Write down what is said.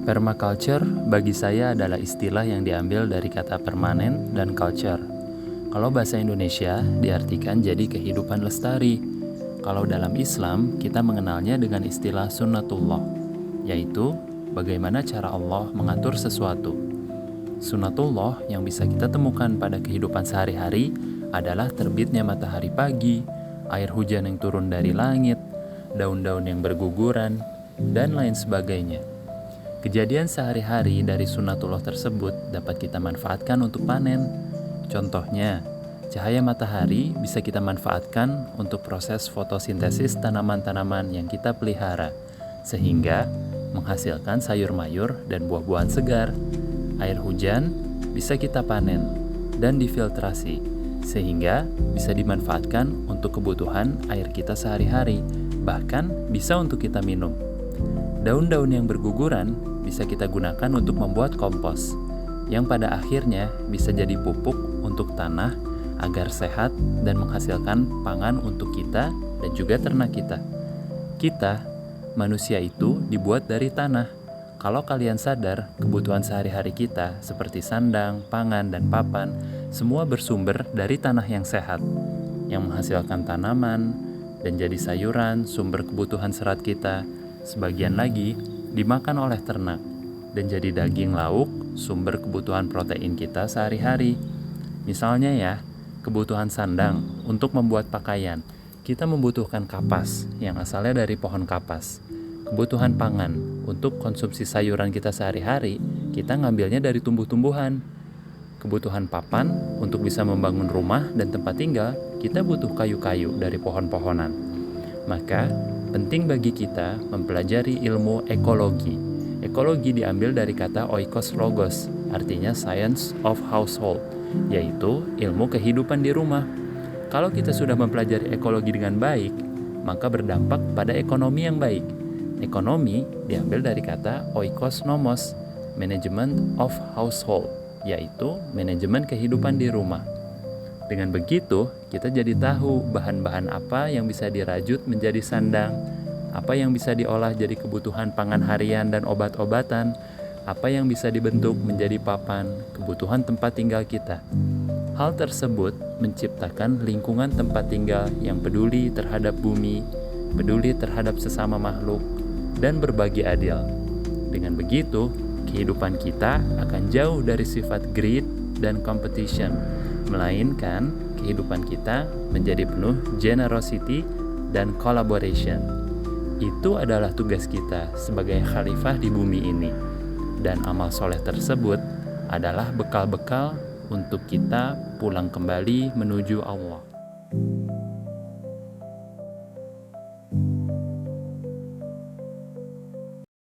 Permaculture bagi saya adalah istilah yang diambil dari kata permanen dan culture. Kalau bahasa Indonesia diartikan jadi kehidupan lestari. Kalau dalam Islam kita mengenalnya dengan istilah sunnatullah, yaitu bagaimana cara Allah mengatur sesuatu. Sunnatullah yang bisa kita temukan pada kehidupan sehari-hari adalah terbitnya matahari pagi, air hujan yang turun dari langit, daun-daun yang berguguran, dan lain sebagainya. Kejadian sehari-hari dari sunnatullah tersebut dapat kita manfaatkan untuk panen. Contohnya, cahaya matahari bisa kita manfaatkan untuk proses fotosintesis tanaman-tanaman yang kita pelihara, sehingga menghasilkan sayur mayur dan buah-buahan segar. Air hujan bisa kita panen dan difiltrasi, sehingga bisa dimanfaatkan untuk kebutuhan air kita sehari-hari, bahkan bisa untuk kita minum. Daun-daun yang berguguran bisa kita gunakan untuk membuat kompos, yang pada akhirnya bisa jadi pupuk untuk tanah agar sehat dan menghasilkan pangan untuk kita dan juga ternak kita. Kita, manusia itu dibuat dari tanah. Kalau kalian sadar, kebutuhan sehari-hari kita seperti sandang, pangan, dan papan, semua bersumber dari tanah yang sehat, yang menghasilkan tanaman dan jadi sayuran, sumber kebutuhan serat kita. Sebagian lagi dimakan oleh ternak dan jadi daging lauk, sumber kebutuhan protein kita sehari-hari. Misalnya ya, kebutuhan sandang untuk membuat pakaian, kita membutuhkan kapas yang asalnya dari pohon kapas. Kebutuhan pangan untuk konsumsi sayuran kita sehari-hari, kita ngambilnya dari tumbuh-tumbuhan. Kebutuhan papan untuk bisa membangun rumah dan tempat tinggal, kita butuh kayu-kayu dari pohon-pohonan. Maka, penting bagi kita mempelajari ilmu ekologi. Ekologi diambil dari kata oikos logos, artinya science of household, yaitu ilmu kehidupan di rumah. Kalau kita sudah mempelajari ekologi dengan baik, maka berdampak pada ekonomi yang baik. Ekonomi diambil dari kata oikos nomos, management of household, yaitu manajemen kehidupan di rumah. Dengan begitu, kita jadi tahu bahan-bahan apa yang bisa dirajut menjadi sandang, apa yang bisa diolah jadi kebutuhan pangan harian dan obat-obatan, apa yang bisa dibentuk menjadi papan, kebutuhan tempat tinggal kita. Hal tersebut menciptakan lingkungan tempat tinggal yang peduli terhadap bumi, peduli terhadap sesama makhluk, dan berbagi adil. Dengan begitu, kehidupan kita akan jauh dari sifat greed dan competition, melainkan kehidupan kita menjadi penuh generosity dan collaboration. Itu adalah tugas kita sebagai khalifah di bumi ini. Dan amal soleh tersebut adalah bekal-bekal untuk kita pulang kembali menuju Allah.